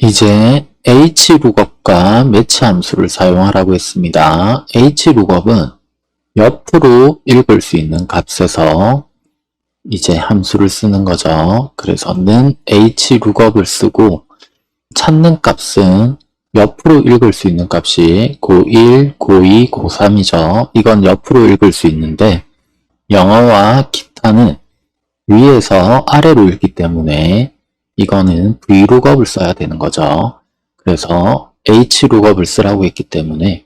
이제 hlookup과 매치 함수를 사용하라고 했습니다. hlookup은 옆으로 읽을 수 있는 값에서 이제 함수를 쓰는 거죠. 그래서 는 hlookup을 쓰고 찾는 값은 옆으로 읽을 수 있는 값이 고1, 고2, 고3이죠. 이건 옆으로 읽을 수 있는데 영어와 기타는 위에서 아래로 읽기 때문에 이거는 vlookup을 써야 되는 거죠. 그래서 hlookup을 쓰라고 했기 때문에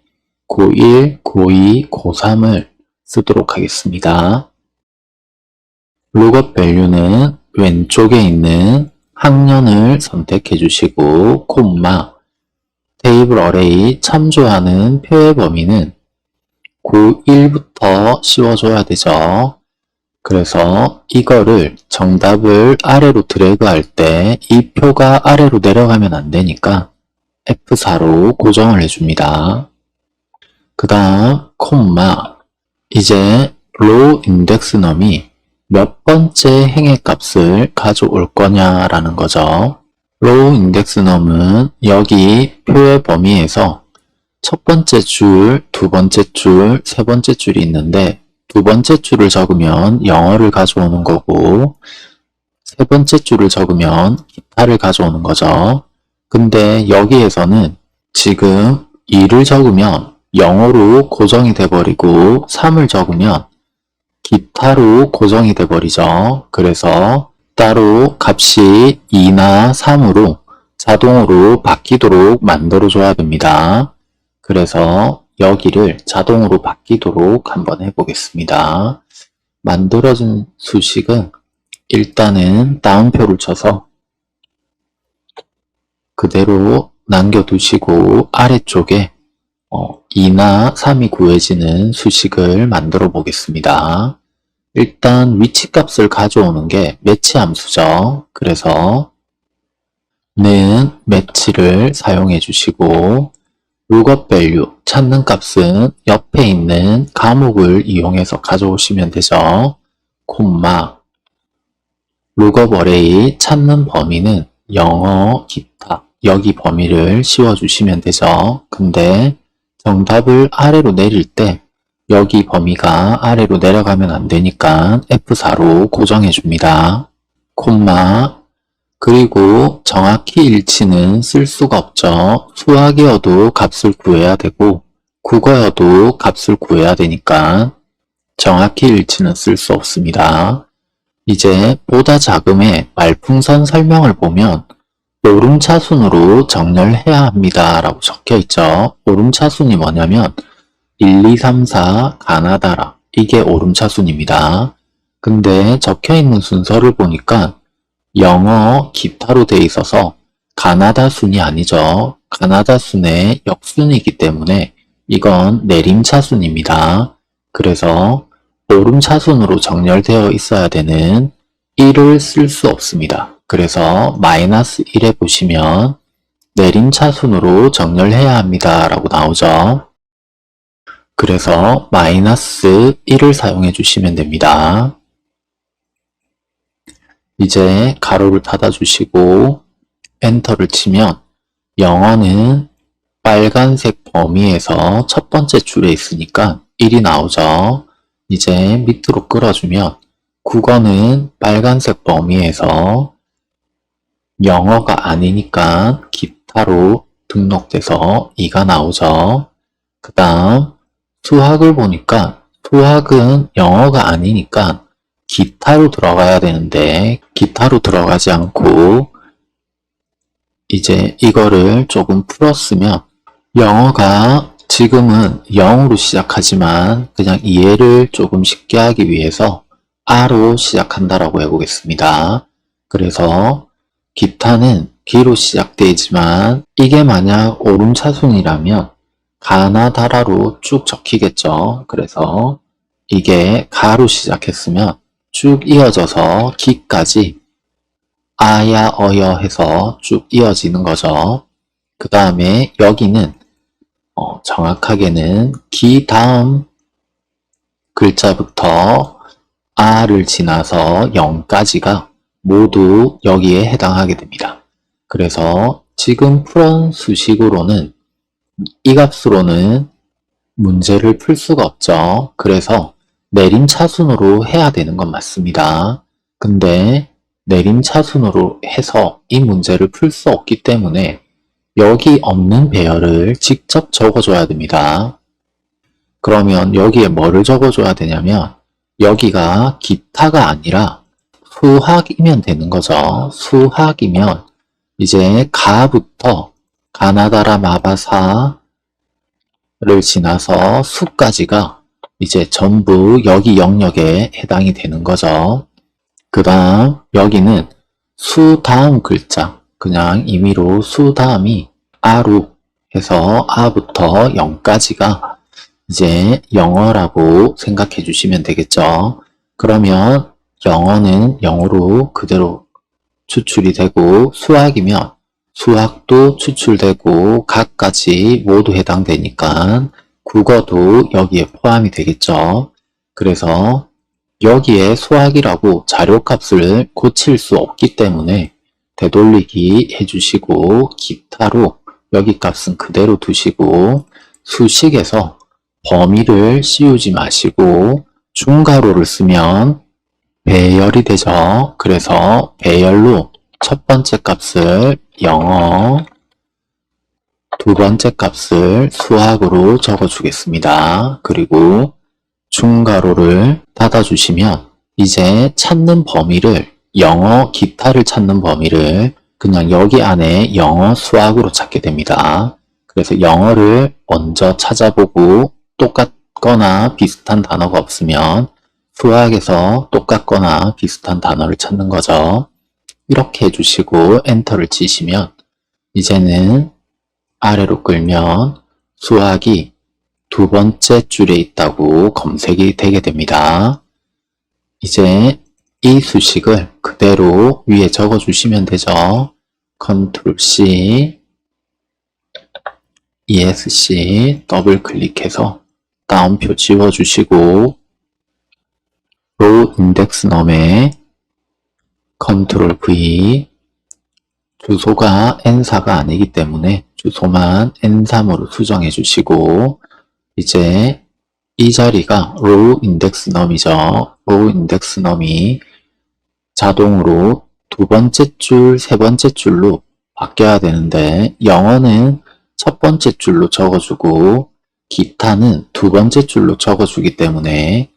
고1, 고2, 고3을 쓰도록 하겠습니다. lookup value는 왼쪽에 있는 학년을 선택해 주시고 콤마 테이블 어레이 참조하는 표의 범위는 고1부터 씌워줘야 되죠. 그래서 이거를 정답을 아래로 드래그 할 때 이 표가 아래로 내려가면 안 되니까 F4로 고정을 해줍니다. 그 다음 콤마 이제 row index num이 몇 번째 행의 값을 가져올 거냐라는 거죠. row index num은 여기 표의 범위에서 첫 번째 줄, 두 번째 줄, 세 번째 줄이 있는데 두 번째 줄을 적으면 영어를 가져오는 거고 세 번째 줄을 적으면 기타를 가져오는 거죠. 근데 여기에서는 지금 2를 적으면 영어로 고정이 돼버리고 3을 적으면 기타로 고정이 돼버리죠. 그래서 따로 값이 2나 3으로 자동으로 바뀌도록 만들어줘야 됩니다. 그래서 여기를 자동으로 바뀌도록 한번 해보겠습니다. 만들어진 수식은 일단은 다운표를 쳐서 그대로 남겨두시고 아래쪽에 2나 3이 구해지는 수식을 만들어 보겠습니다. 일단 위치값을 가져오는 게 매치 함수죠. 그래서 는 매치를 사용해 주시고 lookup value 찾는 값은 옆에 있는 과목을 이용해서 가져오시면 되죠. 콤마 lookup array 찾는 범위는 영어, 기타 여기 범위를 씌워주시면 되죠. 근데 정답을 아래로 내릴 때 여기 범위가 아래로 내려가면 안 되니까 F4로 고정해 줍니다. 콤마 그리고 정확히 일치는 쓸 수가 없죠. 수학이어도 값을 구해야 되고 국어여도 값을 구해야 되니까 정확히 일치는 쓸 수 없습니다. 이제 보다 작음의 말풍선 설명을 보면 오름차순으로 정렬해야 합니다 라고 적혀 있죠. 오름차순이 뭐냐면 1, 2, 3, 4 가나다라 이게 오름차순입니다. 근데 적혀 있는 순서를 보니까 영어 기타로 돼 있어서 가나다 순이 아니죠. 가나다 순의 역순이기 때문에 이건 내림차순입니다. 그래서 오름차순으로 정렬되어 있어야 되는 1을 쓸 수 없습니다. 그래서 마이너스 1에 보시면 내림차순으로 정렬해야 합니다 라고 나오죠. 그래서 마이너스 1을 사용해 주시면 됩니다. 이제 가로를 닫아 주시고 엔터를 치면 영어는 빨간색 범위에서 첫 번째 줄에 있으니까 1이 나오죠. 이제 밑으로 끌어주면 국어는 빨간색 범위에서 영어가 아니니까 기타로 등록돼서 2가 나오죠. 그 다음 수학을 보니까 수학은 영어가 아니니까 기타로 들어가야 되는데 기타로 들어가지 않고 이제 이거를 조금 풀었으면 영어가 지금은 0으로 시작하지만 그냥 이해를 조금 쉽게 하기 위해서 R로 시작한다라고 해보겠습니다. 그래서 기타는 G로 시작되지만 이게 만약 오름차순이라면 가나다라로 쭉 적히겠죠. 그래서 이게 가로 시작했으면 쭉 이어져서 기까지 아야 어여 해서 쭉 이어지는 거죠. 그 다음에 여기는 정확하게는 기 다음 글자부터 R을 지나서 0까지가 모두 여기에 해당하게 됩니다. 그래서 지금 풀은 수식으로는 이 값으로는 문제를 풀 수가 없죠. 그래서 내림차순으로 해야 되는 건 맞습니다. 근데 내림차순으로 해서 이 문제를 풀 수 없기 때문에 여기 없는 배열을 직접 적어줘야 됩니다. 그러면 여기에 뭐를 적어줘야 되냐면 여기가 기타가 아니라 수학이면 되는 거죠. 수학이면 이제 가부터 가나다라 마바사를 지나서 수까지가 이제 전부 여기 영역에 해당이 되는 거죠. 그 다음 여기는 수 다음 글자, 그냥 임의로 수 다음이 아루 해서 아부터 영까지가 이제 영어라고 생각해 주시면 되겠죠. 그러면 영어는 영어로 그대로 추출이 되고 수학이면 수학도 추출되고 각까지 모두 해당되니까 국어도 여기에 포함이 되겠죠. 그래서 여기에 수학이라고 자료값을 고칠 수 없기 때문에 되돌리기 해주시고 기타로 여기 값은 그대로 두시고 수식에서 범위를 씌우지 마시고 중괄호를 쓰면 배열이 되죠. 그래서 배열로 첫 번째 값을 영어, 두 번째 값을 수학으로 적어주겠습니다. 그리고 중괄호를 닫아주시면 이제 찾는 범위를 영어, 기타를 찾는 범위를 그냥 여기 안에 영어, 수학으로 찾게 됩니다. 그래서 영어를 먼저 찾아보고 똑같거나 비슷한 단어가 없으면 수학에서 똑같거나 비슷한 단어를 찾는 거죠. 이렇게 해주시고 엔터를 치시면 이제는 아래로 끌면 수학이 두 번째 줄에 있다고 검색이 되게 됩니다. 이제 이 수식을 그대로 위에 적어 주시면 되죠. 컨트롤 C, ESC 더블 클릭해서 다운표 지워 주시고 로우 인덱스 넘에 컨트롤 V, 주소가 N4가 아니기 때문에 주소만 N3으로 수정해 주시고 이제 이 자리가 로우 인덱스 넘이죠. 로우 인덱스 넘이 자동으로 두 번째 줄, 세 번째 줄로 바뀌어야 되는데 영어는 첫 번째 줄로 적어주고 기타는 두 번째 줄로 적어주기 때문에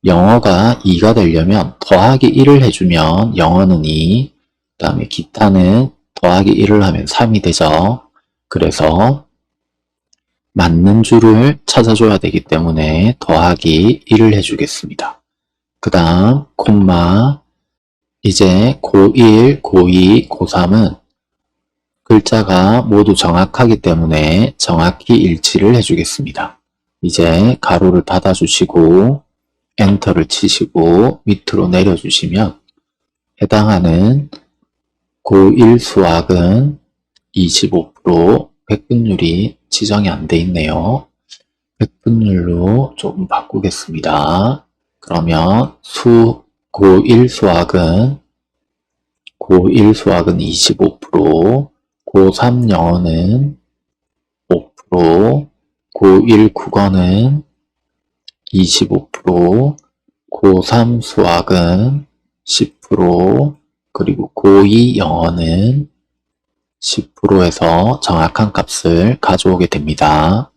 영어가 2가 되려면 더하기 1을 해주면 영어는 2, 그 다음에 기타는 더하기 1을 하면 3이 되죠. 그래서 맞는 줄을 찾아줘야 되기 때문에 더하기 1을 해주겠습니다. 그 다음 콤마, 이제 고1, 고2, 고3은 글자가 모두 정확하기 때문에 정확히 일치를 해주겠습니다. 이제 가로를 닫아주시고 엔터를 치시고 밑으로 내려주시면 해당하는 고1 수학은 25% 백분율이 지정이 안 돼 있네요. 백분율로 조금 바꾸겠습니다. 그러면 고1 수학은 25%, 고3 영어는 5%, 고1 국어는 25%, 고3 수학은 10%, 그리고 고2 영어는 10%에서 정확한 값을 가져오게 됩니다.